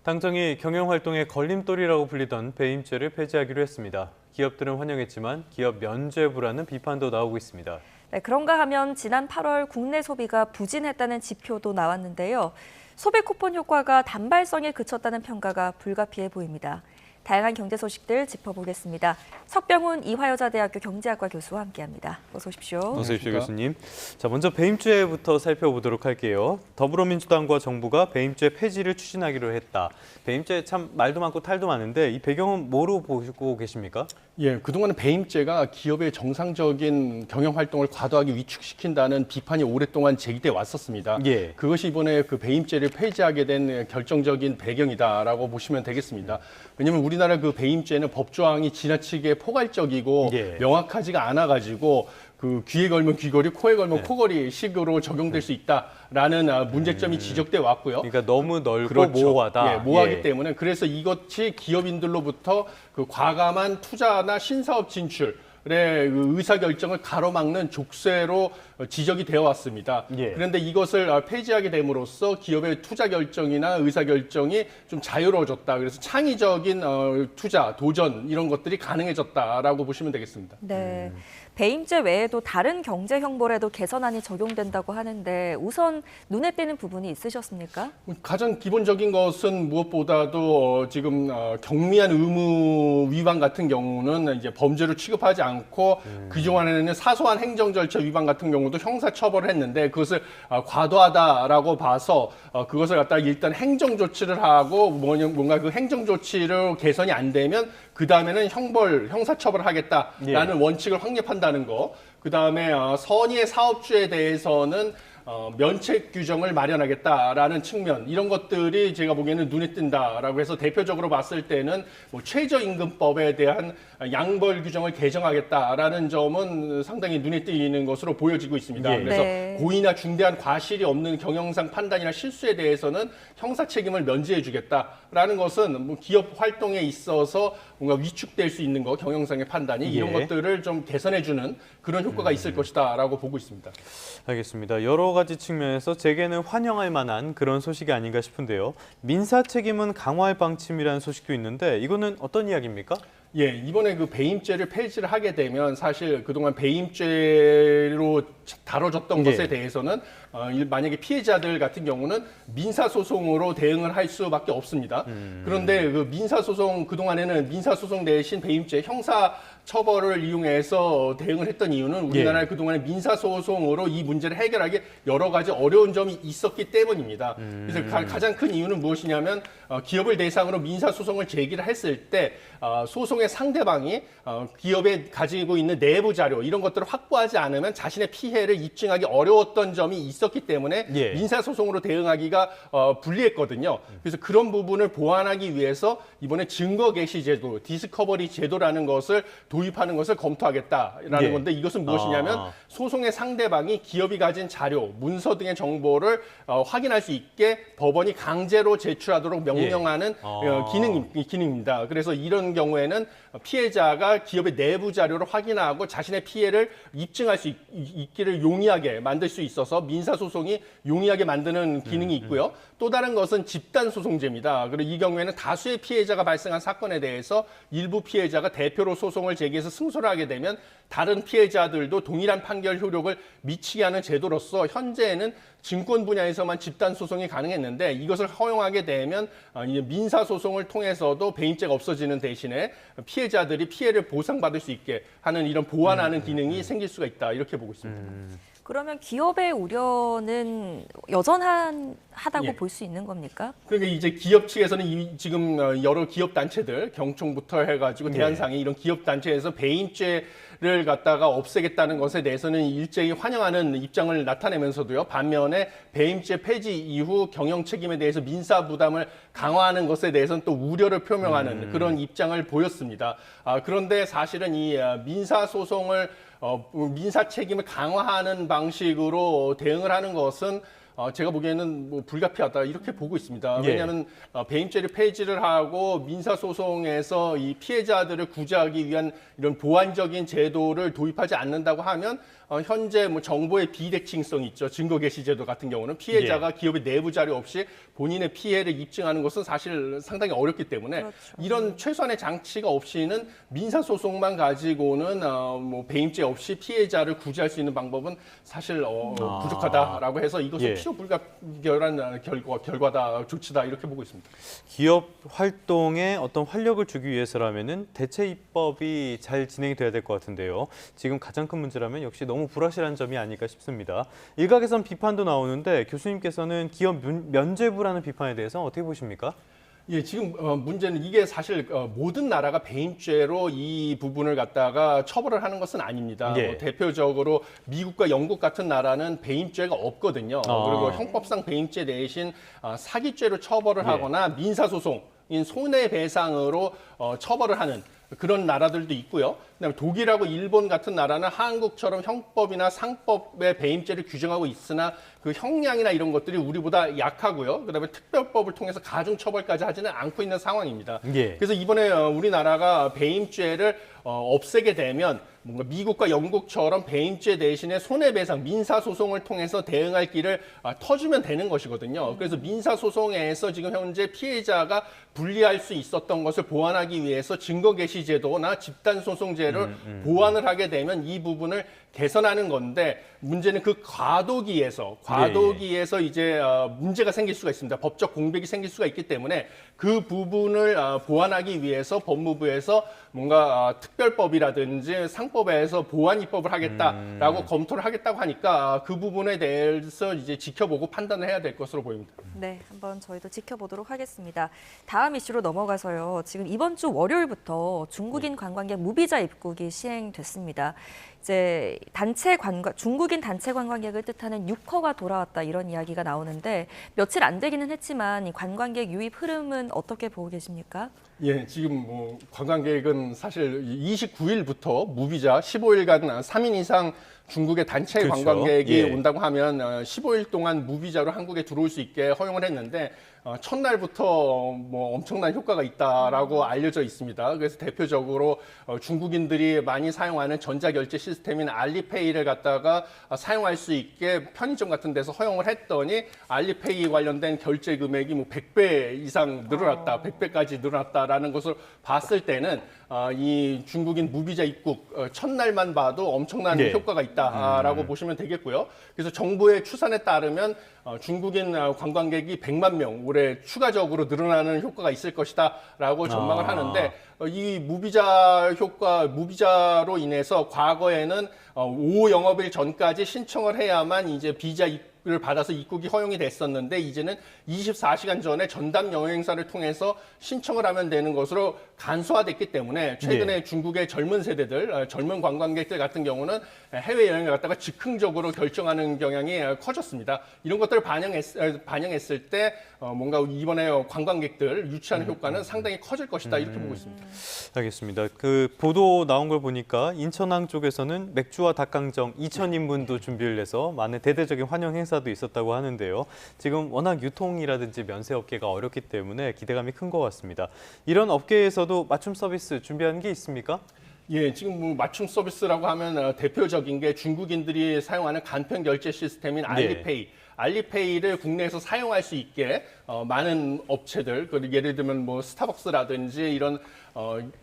당정이 경영활동의 걸림돌이라고 불리던 배임죄를 폐지하기로 했습니다. 기업들은 환영했지만 기업 면죄부라는 비판도 나오고 있습니다. 네, 그런가 하면 지난 8월 국내 소비가 부진했다는 지표도 나왔는데요. 소비 쿠폰 효과가 단발성에 그쳤다는 평가가 불가피해 보입니다. 다양한 경제 소식들 짚어보겠습니다. 석병훈 이화여자대학교 경제학과 교수와 함께합니다. 어서 오십시오. 어서 오십시오, 교수님. 자, 먼저 배임죄부터 살펴보도록 할게요. 더불어민주당과 정부가 배임죄 폐지를 추진하기로 했다. 배임죄 참 말도 많고 탈도 많은데 이 배경은 뭐로 보시고 계십니까? 예, 그동안은 배임죄가 기업의 정상적인 경영 활동을 과도하게 위축시킨다는 비판이 오랫동안 제기돼 왔었습니다. 예. 그것이 이번에 그 배임죄를 폐지하게 된 결정적인 배경이다라고 보시면 되겠습니다. 왜냐하면 우리나라 그 배임죄는 법조항이 지나치게 포괄적이고 예. 명확하지가 않아가지고 그 귀에 걸면 귀걸이, 코에 걸면 코걸이 식으로 적용될 수 있다라는 문제점이 지적돼 왔고요. 그러니까 너무 넓고 그렇죠. 모호하다. 예, 모호하기 예. 때문에 그래서 이것이 기업인들로부터 그 과감한 투자나 신사업 진출의 그 의사결정을 가로막는 족쇄로 지적이 되어 왔습니다. 예. 그런데 이것을 폐지하게 됨으로써 기업의 투자 결정이나 의사결정이 좀 자유로워졌다. 그래서 창의적인 투자, 도전 이런 것들이 가능해졌다라고 보시면 되겠습니다. 네, 배임죄 외에도 다른 경제 형벌에도 개선안이 적용된다고 하는데 우선 눈에 띄는 부분이 있으셨습니까? 가장 기본적인 것은 무엇보다도 지금 경미한 의무 위반 같은 경우는 이제 범죄로 취급하지 않고 그동안에는 사소한 행정 절차 위반 같은 경우도 형사 처벌을 했는데 그것을 과도하다라고 봐서 그것을 갖다가 일단 행정 조치를 하고 뭔가 그 행정 조치로 개선이 안 되면 그 다음에는 형사 처벌을 하겠다라는 원칙을 확립한다는 거. 그 다음에 선의의 사업주에 대해서는 면책 규정을 마련하겠다라는 측면 이런 것들이 제가 보기에는 눈에 띈다라고 해서 대표적으로 봤을 때는 뭐 최저임금법에 대한 양벌 규정을 개정하겠다라는 점은 상당히 눈에 띄는 것으로 보여지고 있습니다. 예. 그래서 네. 고의나 중대한 과실이 없는 경영상 판단이나 실수에 대해서는 형사 책임을 면제해주겠다라는 것은 뭐 기업 활동에 있어서 뭔가 위축될 수 있는 거 경영상의 판단이 이런 예. 것들을 좀 개선해주는 그런 효과가 있을 것이다라고 보고 있습니다. 알겠습니다. 여러 가지 측면에서 제게는 환영할 만한 그런 소식이 아닌가 싶은데요. 민사 책임은 강화할 방침이라는 소식도 있는데 이거는 어떤 이야기입니까? 예, 이번에 그 배임죄를 폐지를 하게 되면 사실 그동안 배임죄로 다뤄졌던 예. 것에 대해서는 만약에 피해자들 같은 경우는 민사소송으로 대응을 할 수밖에 없습니다. 그런데 그 민사소송, 그동안에는 민사소송 대신 배임죄 형사 처벌을 이용해서 대응을 했던 이유는 우리나라의 그동안의 민사소송으로 이 문제를 해결하기 여러 가지 어려운 점이 있었기 때문입니다. 그래서 가장 큰 이유는 무엇이냐면 기업을 대상으로 민사소송을 제기를 했을 때 소송의 상대방이 기업에 가지고 있는 내부 자료 이런 것들을 확보하지 않으면 자신의 피해를 입증하기 어려웠던 점이 있었기 때문에 예. 민사소송으로 대응하기가 불리했거든요. 그래서 그런 부분을 보완하기 위해서 이번에 증거 개시 제도, 디스커버리 제도라는 것을 도입하는 것을 검토하겠다라는 예. 건데 이것은 무엇이냐면 소송의 상대방이 기업이 가진 자료, 문서 등의 정보를 확인할 수 있게 법원이 강제로 제출하도록 명령하는 기능입니다. 그래서 이런 경우에는 피해자가 기업의 내부 자료를 확인하고 자신의 피해를 입증할 수 있기를 용이하게 만들 수 있어서 민사소송이 용이하게 만드는 기능이 있고요. 또 다른 것은 집단소송제입니다. 그리고 이 경우에는 다수의 피해자가 발생한 사건에 대해서 일부 피해자가 대표로 소송을 제기해서 승소를 하게 되면 다른 피해자들도 동일한 판결 효력을 미치게 하는 제도로서 현재는 증권 분야에서만 집단 소송이 가능했는데 이것을 허용하게 되면 민사 소송을 통해서도 배임죄가 없어지는 대신에 피해자들이 피해를 보상받을 수 있게 하는 이런 보완하는 기능이 생길 수가 있다 이렇게 보고 있습니다. 그러면 기업의 우려는 여전하다고 예. 볼 수 있는 겁니까? 그러니까 이제 기업 측에서는 지금 여러 기업 단체들, 경총부터 해가지고 대한상의 이런 기업 단체에서 배임죄를 갖다가 없애겠다는 것에 대해서는 일제히 환영하는 입장을 나타내면서도요. 반면에 배임죄 폐지 이후 경영 책임에 대해서 민사 부담을 강화하는 것에 대해서는 또 우려를 표명하는 그런 입장을 보였습니다. 그런데 사실은 이 민사 소송을 민사 책임을 강화하는 방식으로 대응을 하는 것은 제가 보기에는 뭐 불가피하다 이렇게 보고 있습니다. 예. 왜냐하면 배임죄를 폐지를 하고 민사소송에서 이 피해자들을 구제하기 위한 이런 보완적인 제도를 도입하지 않는다고 하면 현재 뭐 정보의 비대칭성이 있죠. 증거개시제도 같은 경우는 피해자가 기업의 내부 자료 없이 본인의 피해를 입증하는 것은 사실 상당히 어렵기 때문에 그렇죠. 이런 최소한의 장치가 없이는 민사소송만 가지고는 뭐 배임죄 없이 피해자를 구제할 수 있는 방법은 사실 부족하다라고 해서 이것은 예. 필요 불가결한 결과다, 조치다 이렇게 보고 있습니다. 기업 활동에 어떤 활력을 주기 위해서라면은 대체 입법이 잘 진행이 돼야 될 것 같은데요. 지금 가장 큰 문제라면 역시 너무 불확실한 점이 아닐까 싶습니다. 일각에선 비판도 나오는데 교수님께서는 기업 면죄부라는 비판에 대해서 어떻게 보십니까? 예, 지금 문제는 이게 사실 모든 나라가 배임죄로 이 부분을 갖다가 처벌을 하는 것은 아닙니다. 예. 뭐 대표적으로 미국과 영국 같은 나라는 배임죄가 없거든요. 그리고 형법상 배임죄 대신 사기죄로 처벌을 예. 하거나 민사소송인 손해배상으로 처벌을 하는 그런 나라들도 있고요. 그다음에 독일하고 일본 같은 나라는 한국처럼 형법이나 상법의 배임죄를 규정하고 있으나 그 형량이나 이런 것들이 우리보다 약하고요. 그다음에 특별법을 통해서 가중처벌까지 하지는 않고 있는 상황입니다. 예. 그래서 이번에 우리나라가 배임죄를 없애게 되면 뭔가 미국과 영국처럼 배임죄 대신에 손해배상, 민사소송을 통해서 대응할 길을 터주면 되는 것이거든요. 그래서 민사소송에서 지금 현재 피해자가 불리할 수 있었던 것을 보완하기 위해서 증거개시제도나 집단소송제를 보완을 하게 되면 이 부분을 개선하는 건데 문제는 그 과도기에서 이제 문제가 생길 수가 있습니다. 법적 공백이 생길 수가 있기 때문에 그 부분을 보완하기 위해서 법무부에서 뭔가 특별법이라든지 상법에서 보완 입법을 하겠다라고 검토를 하겠다고 하니까 그 부분에 대해서 이제 지켜보고 판단을 해야 될 것으로 보입니다. 네, 한번 저희도 지켜보도록 하겠습니다. 다음 이슈로 넘어가서요. 지금 이번 주 월요일부터 중국인 관광객 무비자 입국이 시행됐습니다. 이제 중국인 단체 관광객을 뜻하는 6허가 돌아왔다 이런 이야기가 나오는데 며칠 안 되기는 했지만 이 관광객 유입 흐름은 어떻게 보고 계십니까? 예, 지금 뭐 관광객은 사실 29일부터 무비자 15일간 3인 이상 중국의 단체 그렇죠. 관광객이 예. 온다고 하면 15일 동안 무비자로 한국에 들어올 수 있게 허용을 했는데 첫날부터 뭐 엄청난 효과가 있다라고 알려져 있습니다. 그래서 대표적으로 중국인들이 많이 사용하는 전자결제 시스템인 알리페이를 갖다가 사용할 수 있게 편의점 같은 데서 허용을 했더니 알리페이 관련된 결제 금액이 뭐 100배 이상 늘어났다, 100배까지 늘어났다라는 것을 봤을 때는 이 중국인 무비자 입국 첫날만 봐도 엄청난 네. 효과가 있다라고 보시면 되겠고요. 그래서 정부의 추산에 따르면 중국인 관광객이 100만 명 올해 추가적으로 늘어나는 효과가 있을 것이다라고 전망을 하는데 이 무비자로 인해서 과거에는 오후 영업일 전까지 신청을 해야만 이제 비자를 받아서 입국이 허용이 됐었는데 이제는 24시간 전에 전담 여행사를 통해서 신청을 하면 되는 것으로 간소화됐기 때문에 최근에 네. 중국의 젊은 세대들, 젊은 관광객들 같은 경우는 해외여행을 갔다가 즉흥적으로 결정하는 경향이 커졌습니다. 이런 것들을 반영했을 때 뭔가 이번에 관광객들 유치하는 효과는 상당히 커질 것이다 이렇게 보고 있습니다. 알겠습니다. 그 보도 나온 걸 보니까 인천항 쪽에서는 맥주와 닭강정 2,000인분도 준비를 해서 많은 대대적인 환영 행사도 있었다고 하는데요. 지금 워낙 유통이라든지 면세업계가 어렵기 때문에 기대감이 큰 것 같습니다. 이런 업계에서도 맞춤 서비스 준비한 게 있습니까? 예, 지금 뭐 맞춤 서비스라고 하면 대표적인 게 중국인들이 사용하는 간편 결제 시스템인 알리페이. 알리페이를 국내에서 사용할 수 있게 많은 업체들, 예를 들면 뭐 스타벅스라든지 이런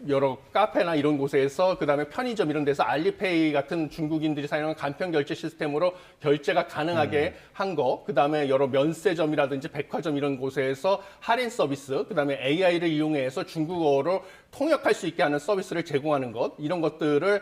여러 카페나 이런 곳에서 그다음에 편의점 이런 데서 알리페이 같은 중국인들이 사용하는 간편 결제 시스템으로 결제가 가능하게 한 거, 그다음에 여러 면세점이라든지 백화점 이런 곳에서 할인 서비스, 그다음에 AI를 이용해서 중국어로 통역할 수 있게 하는 서비스를 제공하는 것, 이런 것들을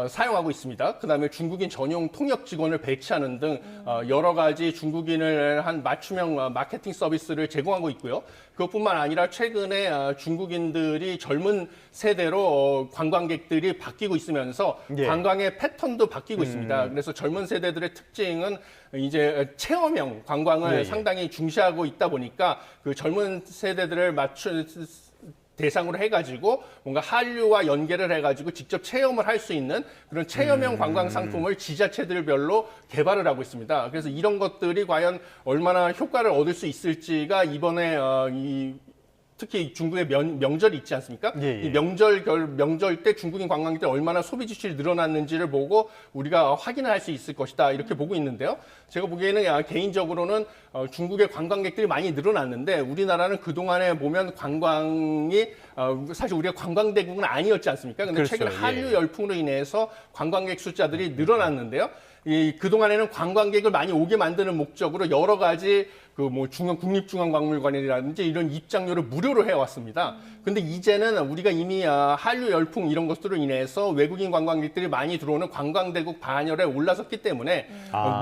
사용하고 있습니다. 그다음에 중국인 전용 통역 직원을 배치하는 등 여러 가지 중국인을 한 맞춤형 마케팅 서비스를 제공하고 있고요. 그것뿐만 아니라 최근에 중국인들이 젊은 세대로 관광객들이 바뀌고 있으면서 예. 관광의 패턴도 바뀌고 있습니다. 그래서 젊은 세대들의 특징은 이제 체험형 관광을 예, 예. 상당히 중시하고 있다 보니까 그 젊은 세대들을 대상으로 해가지고 뭔가 한류와 연계를 해가지고 직접 체험을 할 수 있는 그런 체험형 관광 상품을 지자체들별로 개발을 하고 있습니다. 그래서 이런 것들이 과연 얼마나 효과를 얻을 수 있을지가 이번에 특히 중국의 명절이 있지 않습니까? 예, 예. 이 명절 때 중국인 관광객들 얼마나 소비 지출이 늘어났는지를 보고 우리가 확인을 할 수 있을 것이다 이렇게 보고 있는데요. 제가 보기에는 개인적으로는 중국의 관광객들이 많이 늘어났는데 우리나라는 그동안에 보면 관광이 사실 우리가 관광대국은 아니었지 않습니까? 근데 그렇죠. 최근 한류 예. 열풍으로 인해서 관광객 숫자들이 늘어났는데요. 그동안에는 관광객을 많이 오게 만드는 목적으로 여러 가지 국립중앙박물관이라든지 이런 입장료를 무료로 해왔습니다. 근데 이제는 우리가 이미 한류 열풍 이런 것들로 인해서 외국인 관광객들이 많이 들어오는 관광대국 반열에 올라섰기 때문에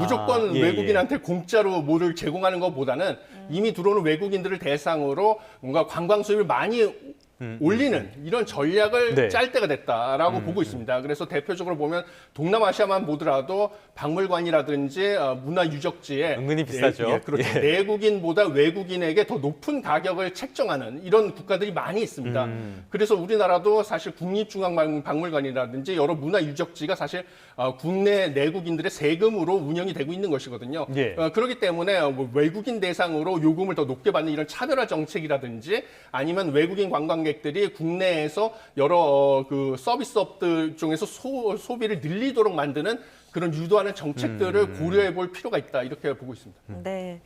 무조건 예, 외국인한테 공짜로 뭐를 제공하는 것보다는 이미 들어오는 외국인들을 대상으로 뭔가 관광 수입을 많이 올리는 이런 전략을 네. 짤 때가 됐다라고 보고 있습니다. 그래서 대표적으로 보면 동남아시아만 보더라도 박물관이라든지 문화유적지에 은근히 비싸죠. 그렇죠. 예. 내국인보다 외국인에게 더 높은 가격을 책정하는 이런 국가들이 많이 있습니다. 그래서 우리나라도 사실 국립중앙박물관이라든지 여러 문화유적지가 사실 국내 내국인들의 세금으로 운영이 되고 있는 것이거든요. 예. 그렇기 때문에 외국인 대상으로 요금을 더 높게 받는 이런 차별화 정책이라든지 아니면 외국인 관광객들이 국내에서 여러 서비스업들 중에서 소비를 늘리도록 만드는 그런 유도하는 정책들을 고려해 볼 필요가 있다 이렇게 보고 있습니다. 네.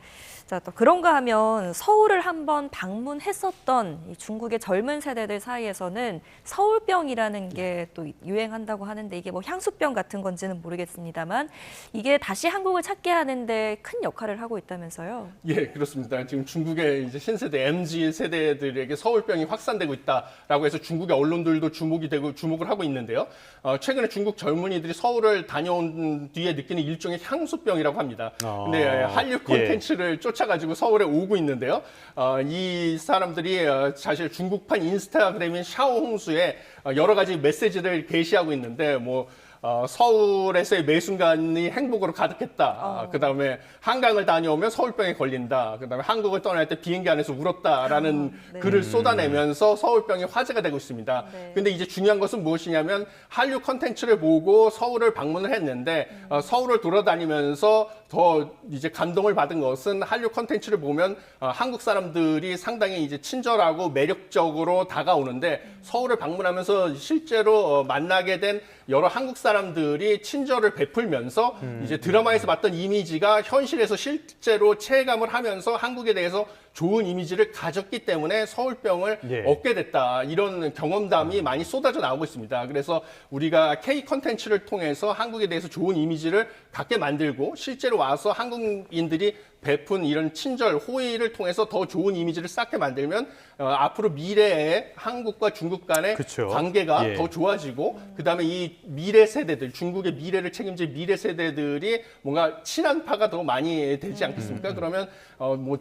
자, 또 그런가 하면 서울을 한번 방문했었던 이 중국의 젊은 세대들 사이에서는 서울병이라는 게 또 유행한다고 하는데 이게 뭐 향수병 같은 건지는 모르겠습니다만 이게 다시 한국을 찾게 하는데 큰 역할을 하고 있다면서요? 예, 그렇습니다. 지금 중국의 이제 신세대 MZ 세대들에게 서울병이 확산되고 있다라고 해서 중국의 언론들도 주목을 하고 있는데요. 최근에 중국 젊은이들이 서울을 다녀온 뒤에 느끼는 일종의 향수병이라고 합니다. 근데 한류 콘텐츠를 쫓아가지고 서울에 오고 있는데요. 이 사람들이 사실 중국판 인스타그램인 샤오홍수에 여러 가지 메시지를 게시하고 있는데 서울에서의 매 순간이 행복으로 가득했다. 그다음에 한강을 다녀오면 서울병에 걸린다. 그다음에 한국을 떠날 때 비행기 안에서 울었다라는 네. 글을 쏟아내면서 서울병이 화제가 되고 있습니다. 네. 근데 이제 중요한 것은 무엇이냐면 한류 컨텐츠를 보고 서울을 방문을 했는데 서울을 돌아다니면서 더 이제 감동을 받은 것은 한류 컨텐츠를 보면 한국 사람들이 상당히 이제 친절하고 매력적으로 다가오는데 서울을 방문하면서 실제로 만나게 된 여러 한국 사람들이 친절을 베풀면서 이제 드라마에서 봤던 이미지가 현실에서 실제로 체감을 하면서 한국에 대해서 좋은 이미지를 가졌기 때문에 서울병을 얻게 됐다. 이런 경험담이 많이 쏟아져 나오고 있습니다. 그래서 우리가 K 컨텐츠를 통해서 한국에 대해서 좋은 이미지를 갖게 만들고 실제로 와서 한국인들이 베푼 이런 친절, 호의를 통해서 더 좋은 이미지를 쌓게 만들면 앞으로 미래에 한국과 중국 간의 그쵸. 관계가 더 좋아지고 그다음에 이 미래 세대들, 중국의 미래를 책임질 미래 세대들이 뭔가 친한파가 더 많이 되지 않겠습니까? 그러면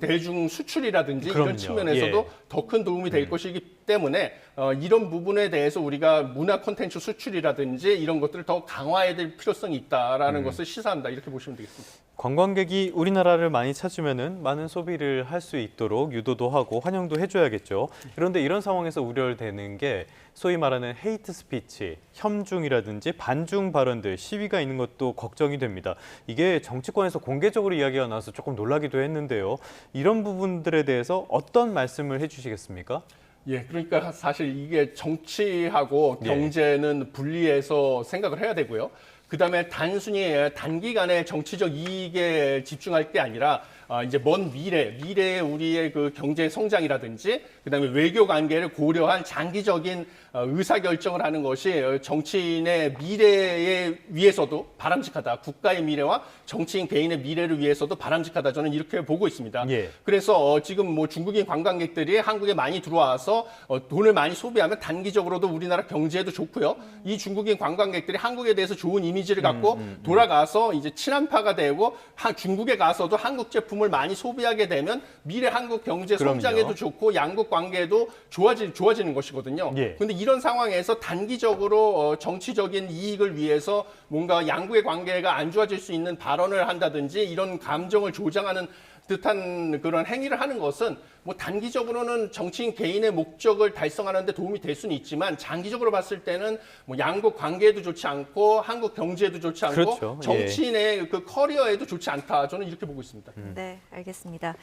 대중 수출이라든지 그럼요. 이런 측면에서도 더 큰 도움이 될 것이기 때문에 이런 부분에 대해서 우리가 문화 콘텐츠 수출이라든지 이런 것들을 더 강화해야 될 필요성이 있다라는 것을 시사한다 이렇게 보시면 되겠습니다. 관광객이 우리나라를 많이 찾으면은 많은 소비를 할 수 있도록 유도도 하고 환영도 해줘야겠죠. 그런데 이런 상황에서 우려되는 게 소위 말하는 헤이트 스피치, 혐중이라든지 반중 발언들, 시위가 있는 것도 걱정이 됩니다. 이게 정치권에서 공개적으로 이야기가 나와서 조금 놀라기도 했는데요. 이런 부분들에 대해서 어떤 말씀을 해주시겠습니까? 예, 그러니까 사실 이게 정치하고 경제는 분리해서 생각을 해야 되고요. 그다음에 단순히 단기간의 정치적 이익에 집중할 게 아니라 이제 먼 미래에 우리의 그 경제 성장이라든지 그다음에 외교 관계를 고려한 장기적인 의사 결정을 하는 것이 정치인의 미래에 위해서도 바람직하다. 국가의 미래와 정치인 개인의 미래를 위해서도 바람직하다. 저는 이렇게 보고 있습니다. 그래서 지금 중국인 관광객들이 한국에 많이 들어와서 돈을 많이 소비하면 단기적으로도 우리나라 경제에도 좋고요. 이 중국인 관광객들이 한국에 대해서 좋은 이미지를 갖고 돌아가서 이제 친한파가 되고 중국에 가서도 한국 제품을 많이 소비하게 되면 미래 한국 경제 성장에도 좋고 양국 관계도 좋아지는 것이거든요. 그런데 이런 상황에서 단기적으로 정치적인 이익을 위해서 뭔가 양국의 관계가 안 좋아질 수 있는 발언을 한다든지 이런 감정을 조장하는 듯한 그런 행위를 하는 것은 뭐 단기적으로는 정치인 개인의 목적을 달성하는 데 도움이 될 수는 있지만 장기적으로 봤을 때는 뭐 양국 관계에도 좋지 않고 한국 경제에도 좋지 않고 그렇죠. 정치인의 그 커리어에도 좋지 않다. 저는 이렇게 보고 있습니다. 네, 알겠습니다.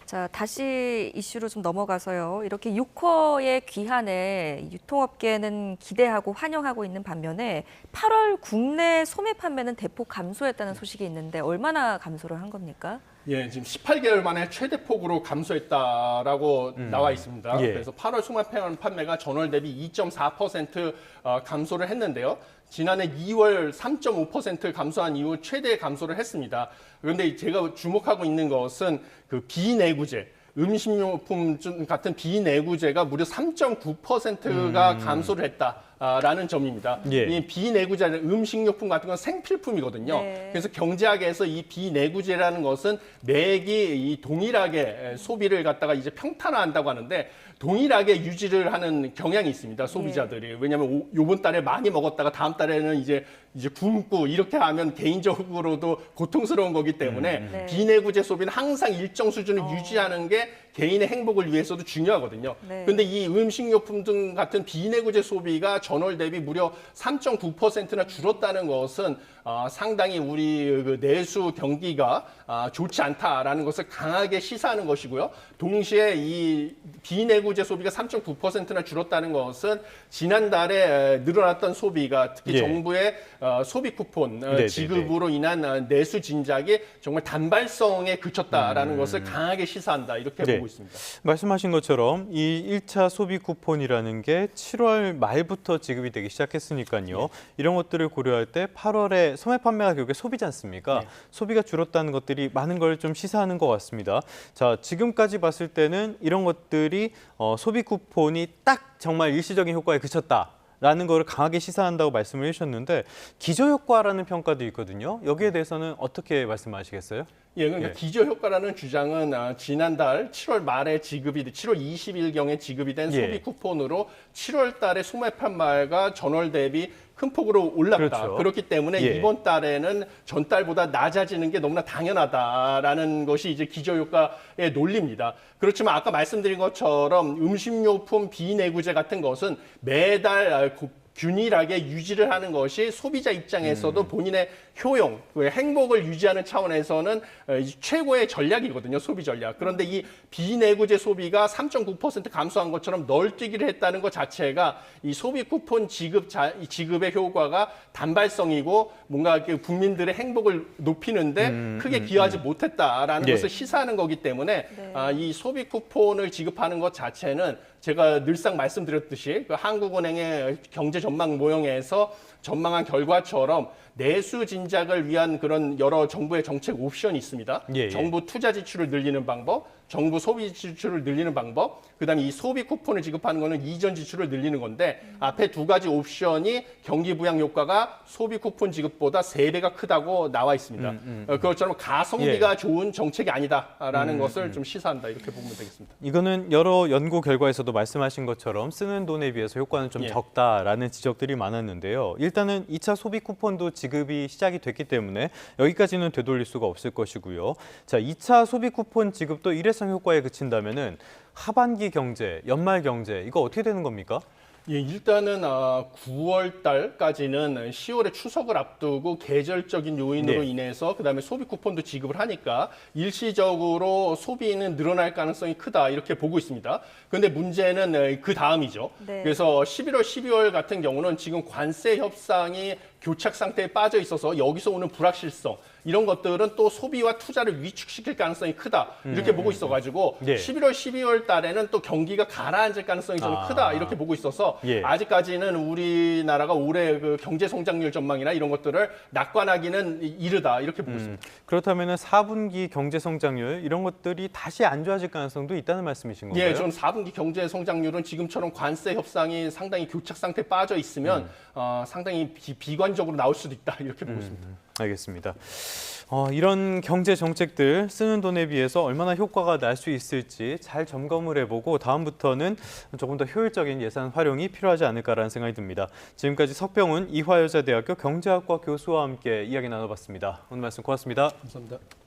자, 다시 이슈로 좀 넘어가서요. 이렇게 6호의 귀환에 유통업계는 기대하고 환영하고 있는 반면에 8월 국내 소매 판매는 대폭 감소했다는 소식이 있는데 얼마나 감소를 한 겁니까? 예, 지금 18개월 만에 최대폭으로 감소했다라고 나와 있습니다. 예. 그래서 8월 소매 판매가 전월 대비 2.4% 감소를 했는데요. 지난해 2월 3.5% 감소한 이후 최대 감소를 했습니다. 그런데 제가 주목하고 있는 것은 그 비내구재, 음식료품 같은 비내구재가 무려 3.9%가 감소를 했다라는 점입니다. 예. 이 비내구재는 음식료품 같은 건 생필품이거든요. 네. 그래서 경제학에서 이 비내구재라는 것은 매기 이 동일하게 소비를 갖다가 이제 평탄화한다고 하는데 동일하게 유지를 하는 경향이 있습니다. 소비자들이. 왜냐하면 요번 달에 많이 먹었다가 다음 달에는 이제 굶고 이렇게 하면 개인적으로도 고통스러운 거기 때문에 네. 비내구재 소비는 항상 일정 수준을 유지하는 게 개인의 행복을 위해서도 중요하거든요. 네. 근데 이 음식료품 등 같은 비내구재 소비가 전월 대비 무려 3.9%나 줄었다는 것은 상당히 우리 그 내수 경기가 좋지 않다라는 것을 강하게 시사하는 것이고요. 동시에 이 비내구재 소비가 3.9%나 줄었다는 것은 지난달에 늘어났던 소비가 특히 예. 정부의 소비 쿠폰 네네네. 지급으로 인한 내수 진작이 정말 단발성에 그쳤다라는 것을 강하게 시사한다 이렇게 네. 보고 있습니다. 말씀하신 것처럼 이 1차 소비 쿠폰이라는 게 7월 말부터 지급이 되기 시작했으니까요. 이런 것들을 고려할 때 8월에 소매 판매가 결국에 소비지 않습니까? 소비가 줄었다는 것들이 많은 걸 좀 시사하는 것 같습니다. 자, 지금까지 봤을 때는 이런 것들이 소비 쿠폰이 딱 정말 일시적인 효과에 그쳤다. 라는 거를 강하게 시사한다고 말씀을 해주셨는데 기저효과라는 평가도 있거든요. 여기에 대해서는 어떻게 말씀하시겠어요? 예, 그러니까 예. 기저효과라는 주장은 지난달 7월 말에 7월 20일경에 지급이 된 예. 소비 쿠폰으로 7월 달에 소매 판매가 전월 대비 큰 폭으로 올랐다. 그렇죠. 그렇기 때문에 예. 이번 달에는 전달보다 낮아지는 게 너무나 당연하다라는 것이 이제 기저효과의 논리입니다. 그렇지만 아까 말씀드린 것처럼 음식료품 비내구재 같은 것은 매달 균일하게 유지를 하는 것이 소비자 입장에서도 본인의 효용, 행복을 유지하는 차원에서는 최고의 전략이거든요, 소비 전략. 그런데 이 비내구재 소비가 3.9% 감소한 것처럼 널뛰기를 했다는 것 자체가 이 소비 쿠폰 지급의 효과가 단발성이고 뭔가 국민들의 행복을 높이는데 크게 기여하지 못했다라는 예. 것을 시사하는 거기 때문에 네. 이 소비 쿠폰을 지급하는 것 자체는 제가 늘상 말씀드렸듯이 그 한국은행의 경제 전망 모형에서 전망한 결과처럼 내수 진작을 위한 그런 여러 정부의 정책 옵션이 있습니다. 예, 예. 정부 투자 지출을 늘리는 방법, 정부 소비 지출을 늘리는 방법, 그다음에 이 소비 쿠폰을 지급하는 거는 이전 지출을 늘리는 건데 앞에 두 가지 옵션이 경기 부양 효과가 소비 쿠폰 지급보다 3배가 크다고 나와 있습니다. 그것처럼 가성비가 예. 좋은 정책이 아니다라는 것을 좀 시사한다 이렇게 보면 되겠습니다. 이거는 여러 연구 결과에서도 말씀하신 것처럼 쓰는 돈에 비해서 효과는 좀 예. 적다라는 지적들이 많았는데요. 일단은 2차 소비 쿠폰도 지급이 시작이 됐기 때문에 여기까지는 되돌릴 수가 없을 것이고요. 자, 2차 소비 쿠폰 지급도 일회성 효과에 그친다면은 하반기 경제, 연말 경제 이거 어떻게 되는 겁니까? 예, 일단은 9월 달까지는 10월에 추석을 앞두고 계절적인 요인으로 네. 인해서 그다음에 소비 쿠폰도 지급을 하니까 일시적으로 소비는 늘어날 가능성이 크다 이렇게 보고 있습니다. 그런데 문제는 그 다음이죠. 네. 그래서 11월, 12월 같은 경우는 지금 관세 협상이 교착 상태에 빠져 있어서 여기서 오는 불확실성 이런 것들은 또 소비와 투자를 위축시킬 가능성이 크다 이렇게 보고 있어가지고 네. 11월, 12월 달에는 또 경기가 가라앉을 가능성이 좀 크다 이렇게 보고 있어서 예. 아직까지는 우리나라가 올해 그 경제 성장률 전망이나 이런 것들을 낙관하기는 이르다 이렇게 보고 있습니다. 그렇다면은 4분기 경제 성장률 이런 것들이 다시 안 좋아질 가능성도 있다는 말씀이신 건가요? 예, 저는 4분기 경제 성장률은 지금처럼 관세 협상이 상당히 교착 상태에 빠져 있으면 상당히 비관적으로 나올 수도 있다 이렇게 보고 있습니다. 알겠습니다. 이런 경제 정책들 쓰는 돈에 비해서 얼마나 효과가 날 수 있을지 잘 점검을 해보고 다음부터는 조금 더 효율적인 예산 활용이 필요하지 않을까라는 생각이 듭니다. 지금까지 석병훈 이화여자대학교 경제학과 교수와 함께 이야기 나눠봤습니다. 오늘 말씀 고맙습니다. 감사합니다.